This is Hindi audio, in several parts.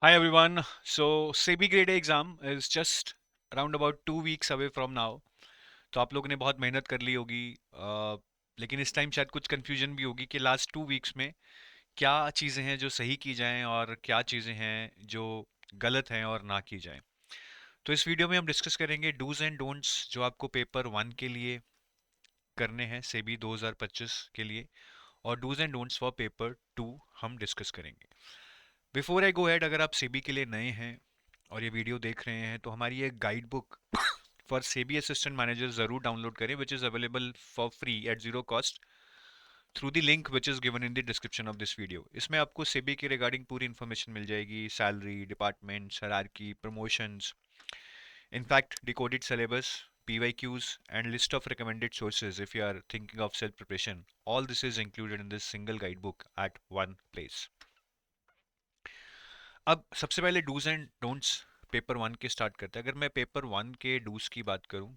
Hi everyone. So SEBI Grade A exam is just around about 2 weeks away from now. तो आप लोगों ने बहुत मेहनत कर ली होगी, लेकिन इस टाइम शायद कुछ कंफ्यूजन भी होगी कि लास्ट 2 वीक्स में क्या चीज़ें हैं जो सही की जाएं और क्या चीज़ें हैं जो गलत हैं और ना की जाएं। तो इस वीडियो में हम डिस्कस करेंगे डूज एंड डोंट्स जो आपको पेपर 1 के लिए करने हैं सेबी 2025 के लिए, और dos and don'ts for paper 2 हम डिस्कस करेंगे। बिफोर आई गो हेड, अगर आप सेबी के लिए नए हैं और ये वीडियो देख रहे हैं तो हमारी एक guide book for SEBI assistant manager ज़रूर डाउनलोड करें, which is available for free at zero cost through the link which is given in the description of this video. इसमें आपको सेबी के रिगार्डिंग पूरी इन्फॉर्मेशन मिल जाएगी, salary, department, hierarchy, promotions, in fact decoded syllabus, PYQs and list of recommended sources if you are thinking of self preparation. All this is included in this single guidebook at one place. अब सबसे पहले डूज एंड डोंट्स पेपर 1 के स्टार्ट करते हैं। अगर मैं पेपर 1 के डूज की बात करूं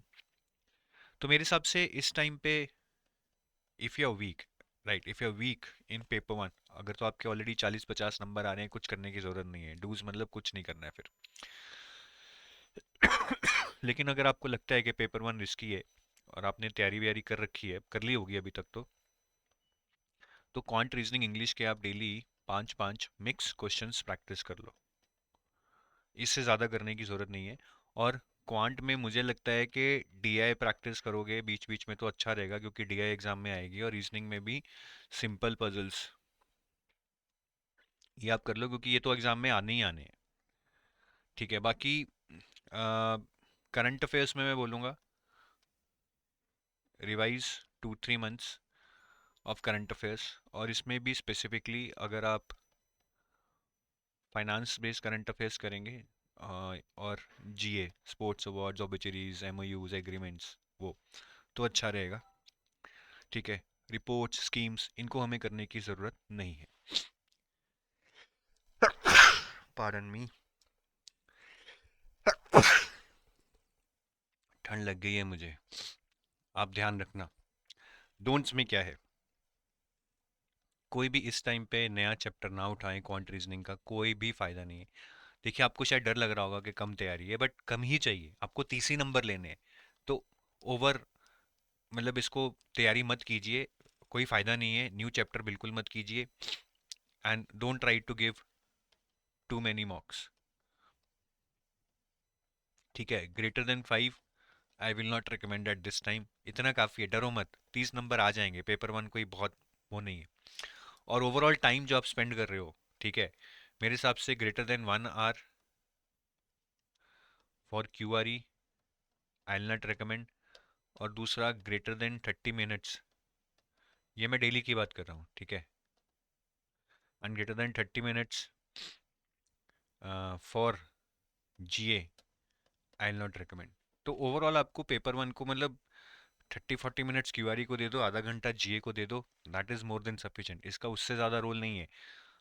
तो मेरे हिसाब से इस टाइम पे if you are weak, right, if you are weak in paper 1, अगर तो आपके ऑलरेडी 40-50 नंबर आ रहे हैं, कुछ करने की ज़रूरत नहीं है। डूज मतलब कुछ नहीं करना है फिर। लेकिन अगर आपको लगता है कि पेपर 1 रिस्की है और आपने तैयारी व्यारी कर रखी है, कर ली होगी अभी तक, तो क्वांट रीजनिंग इंग्लिश के आप डेली 5-5 मिक्स क्वेश्चंस प्रैक्टिस कर लो। इससे ज़्यादा करने की ज़रूरत नहीं है। और क्वांट में मुझे लगता है कि डीआई प्रैक्टिस करोगे बीच बीच में तो अच्छा रहेगा, क्योंकि डीआई एग्जाम में आएगी, और रीजनिंग में भी सिंपल पजल्स ये आप कर लो, क्योंकि ये तो एग्जाम में आने ही आने हैं। ठीक है, बाकी करंट अफेयर्स में मैं बोलूँगा revise 2-3 months of current affairs, और इसमें भी स्पेसिफिकली अगर आप फाइनेंस बेस्ड करंट अफेयर्स करेंगे, और जीए, स्पोर्ट्स अवार्ड्स, ऑबिचरीज, एमओयूज, एग्रीमेंट्स, वो तो अच्छा रहेगा। ठीक है, रिपोर्ट्स, स्कीम्स, इनको हमें करने की ज़रूरत नहीं है। पार्डन मी, ठंड लग गई है मुझे, आप ध्यान रखना। डोंट्स में क्या है, कोई भी इस टाइम पे नया चैप्टर ना उठाएं, क्वांट रीजनिंग का कोई भी फ़ायदा नहीं है। देखिए, आपको शायद डर लग रहा होगा कि कम तैयारी है, बट कम ही चाहिए, आपको 30 ही नंबर लेने हैं। तो ओवर, मतलब इसको तैयारी मत कीजिए, कोई फ़ायदा नहीं है। न्यू चैप्टर बिल्कुल मत कीजिए, and don't try to give too many marks. ठीक है, greater than 5 I will not recommend at this time. इतना काफ़ी है, डरो मत, 30 नंबर आ जाएंगे। पेपर 1 कोई बहुत वो नहीं है। और ओवरऑल टाइम जो आप स्पेंड कर रहे हो, ठीक है, मेरे हिसाब से greater than 1 hour for QRE I will not recommend, और दूसरा ग्रेटर देन 30 मिनट्स, ये मैं डेली की बात कर रहा हूँ, ठीक है, and greater than 30 minutes for GA I will not recommend. तो ओवरऑल आपको पेपर 1 को मतलब 30-40 मिनट्स QRE को दे दो, आधा घंटा GA को दे दो, that is more than sufficient. इसका उससे ज़्यादा रोल नहीं है।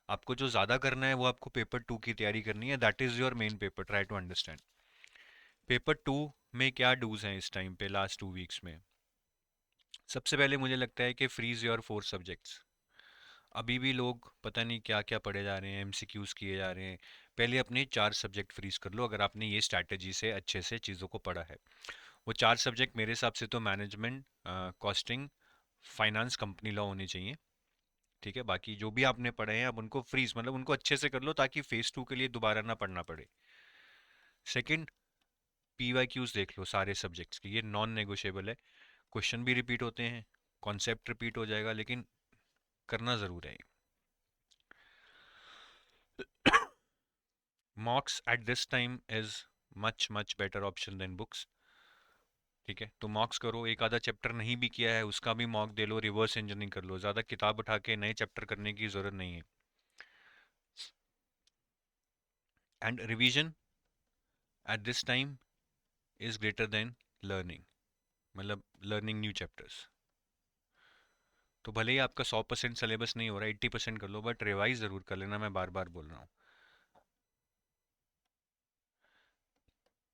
आपको जो ज़्यादा करना है वो आपको पेपर 2 की तैयारी करनी है, that is your main paper, try to understand. Paper 2 में क्या डूज हैं इस टाइम पे लास्ट 2 वीक्स में। सबसे पहले मुझे लगता है कि फ्रीज योर 4 सब्जेक्ट्स। अभी भी लोग पता नहीं क्या क्या पढ़े जा रहे हैं, MCQs किए जा रहे हैं। पहले अपने 4 सब्जेक्ट फ्रीज कर लो, अगर आपने ये स्ट्रैटेजी से अच्छे से चीज़ों को पढ़ा है। वो 4 सब्जेक्ट मेरे हिसाब से तो management, costing, finance, company law होने चाहिए। ठीक है, बाकी जो भी आपने पढ़े हैं अब उनको फ्रीज, मतलब उनको अच्छे से कर लो, ताकि फेज 2 के लिए दोबारा ना पढ़ना पड़े। सेकंड, PYQs देख लो सारे सब्जेक्ट्स की, ये नॉन नेगोशिएबल है। क्वेश्चन भी रिपीट होते हैं, कॉन्सेप्ट रिपीट हो जाएगा, लेकिन करना ज़रूर है। Mocks at this time is much much better option than books. ठीक है, तो मॉक्स करो, एक आधा चैप्टर नहीं भी किया है उसका भी मॉक दे लो, रिवर्स इंजीनियरिंग कर लो, ज़्यादा किताब उठा के नए चैप्टर करने की ज़रूरत नहीं है। And revision eight this time is greater than learning, मतलब लर्निंग न्यू चैप्टर्स। तो भले ही आपका 100% सिलेबस नहीं हो रहा, 80% कर लो, बट रिवाइज ज़रूर कर लेना, मैं बार बार बोल रहा हूँ।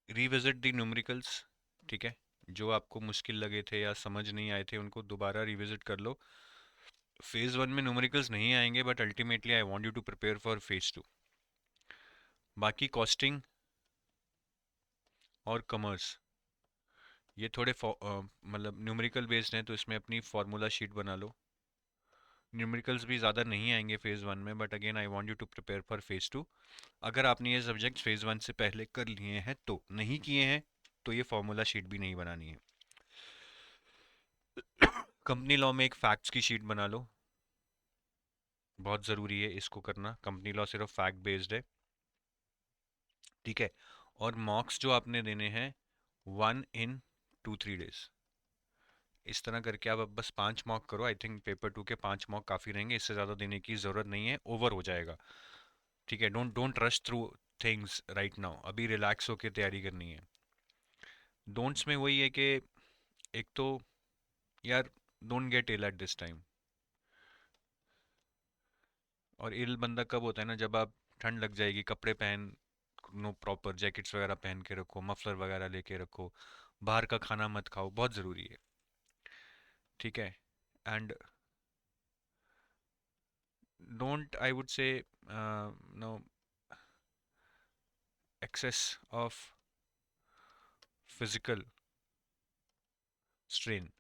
रिविजिट द न्यूमेरिकल्स, ठीक है, जो आपको मुश्किल लगे थे या समझ नहीं आए थे उनको दोबारा रिविजिट कर लो। फेज़ 1 में न्यूमेरिकल्स नहीं आएंगे, but ultimately I want you to prepare for phase 2। बाकी कॉस्टिंग और कॉमर्स ये थोड़े मतलब न्यूमेरिकल बेस्ड हैं, तो इसमें अपनी फार्मूला शीट बना लो। न्यूमेरिकल्स भी ज़्यादा नहीं आएंगे फेज़ वन में, but again I want you to prepare for phase two. अगर आपने ये सब्जेक्ट फेज़ वन से पहले कर लिए हैं, तो नहीं किए हैं तो ये फार्मूला शीट भी नहीं बनानी है। कंपनी लॉ में एक फैक्ट्स की शीट बना लो, बहुत ज़रूरी है इसको करना। कंपनी लॉ सिर्फ फैक्ट बेस्ड है, ठीक है। और मॉक्स जो आपने देने हैं 1 in 2-3 days, इस तरह करके आप अब बस 5 मॉक करो। आई थिंक पेपर टू के 5 मॉक काफ़ी रहेंगे, इससे ज़्यादा देने की ज़रूरत नहीं है, ओवर हो जाएगा, ठीक है। Don't don't rush through things right now, अभी रिलैक्स होकर तैयारी करनी है। डोंट्स में वही है कि एक तो यार, don't get ill at this time. और इल बंदा कब होता है ना, जब आप ठंड लग जाएगी, कपड़े पहन नो, प्रॉपर जैकेट्स वगैरह पहन के रखो, मफलर वगैरह लेके रखो, बाहर का खाना मत खाओ, बहुत ज़रूरी है, ठीक है। And don't, I would say, no excess of physical strain.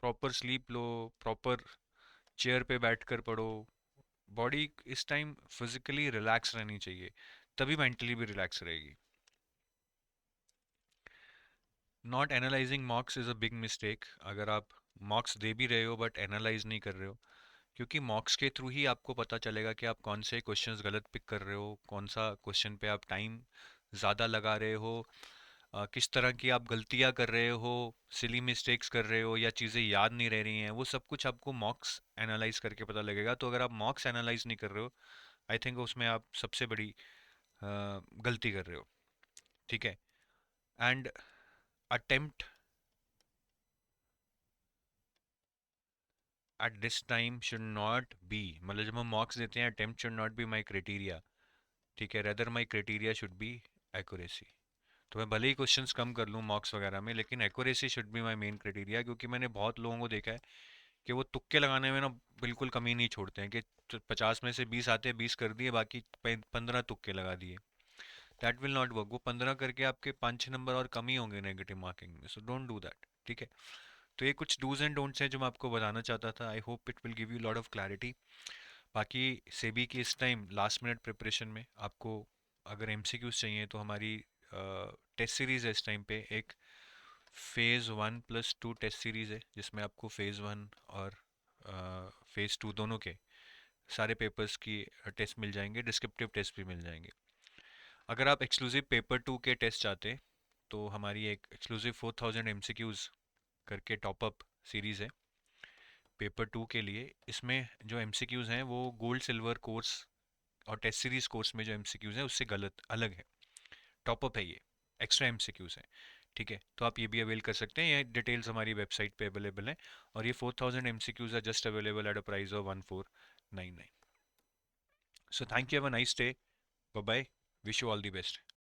Proper sleep लो, प्रॉपर चेयर पे बैठकर पढ़ो। बॉडी इस टाइम फिजिकली रिलैक्स रहनी चाहिए, तभी मेंटली भी रिलैक्स रहेगी। Not analysing मॉक्स is a big mistake. अगर आप मॉक्स दे भी रहे हो बट एनालाइज नहीं कर रहे हो, क्योंकि मॉक्स के थ्रू ही आपको पता चलेगा कि आप कौन से क्वेश्चंस गलत पिक कर रहे हो, कौन सा क्वेश्चन पे आप टाइम ज़्यादा लगा रहे हो, किस तरह की आप गलतियां कर रहे हो, सिली मिस्टेक्स कर रहे हो, या चीज़ें याद नहीं रह रही हैं, वो सब कुछ आपको मॉक्स एनालाइज करके पता लगेगा। तो अगर आप मॉक्स एनालाइज नहीं कर रहे हो, आई थिंक उसमें आप सबसे बड़ी गलती कर रहे हो, ठीक है। And attempt at this time should not be, मतलब जब हम मॉक्स देते हैं, attempt should not be my criteria, ठीक है। Rather my criteria should be accuracy. तो मैं भले ही क्वेश्चंस कम कर लूँ मॉक्स वगैरह में, लेकिन accuracy should be my main criteria, क्योंकि मैंने बहुत लोगों को देखा है कि वो तुक्के लगाने में ना बिल्कुल कमी नहीं छोड़ते हैं, कि 50 में से 20 आते हैं, 20 कर दिए, बाकी 15 तुक्के लगा दिए। That will not work. वो 15 करके आपके 5-6 नंबर और कम ही होंगे नेगेटिव मार्किंग में, सो डोंट डू दैट, ठीक है। तो ये कुछ डूज एंड डोंट्स हैं जो मैं आपको बताना चाहता था। I hope it will give you lot of clarity. बाकी सेबी की इस टाइम लास्ट मिनट प्रिपरेशन में आपको अगर एमसीक्यूज चाहिए, तो हमारी टेस्ट सीरीज़ है इस टाइम पे, एक फेज़ 1+2 टेस्ट सीरीज़ है, जिसमें आपको फेज़ 1 और फेज़ 2 दोनों के सारे पेपर्स की टेस्ट मिल जाएंगे, डिस्क्रिप्टिव टेस्ट भी मिल जाएंगे। अगर आप एक्सक्लूसिव पेपर 2 के टेस्ट चाहते हैं, तो हमारी एक एक्सक्लूसिव 4000 एमसीक्यूज़ करके टॉपअप सीरीज़ है पेपर 2 के लिए। इसमें जो एमसीक्यूज़ हैं वो गोल्ड सिल्वर कोर्स और टेस्ट सीरीज कोर्स में जो एमसीक्यूज़ हैं उससे गलत अलग है, टॉपअप है ये, एक्स्ट्रा एमसीक्यूज़ हैं, ठीक है। तो आप ये भी अवेल कर सकते हैं, ये डिटेल्स हमारी वेबसाइट पे अवेलेबल हैं। और ये 4000 MCQs are just available at a price of 1499। So thank you, have a nice day, bye bye, wish you all the best.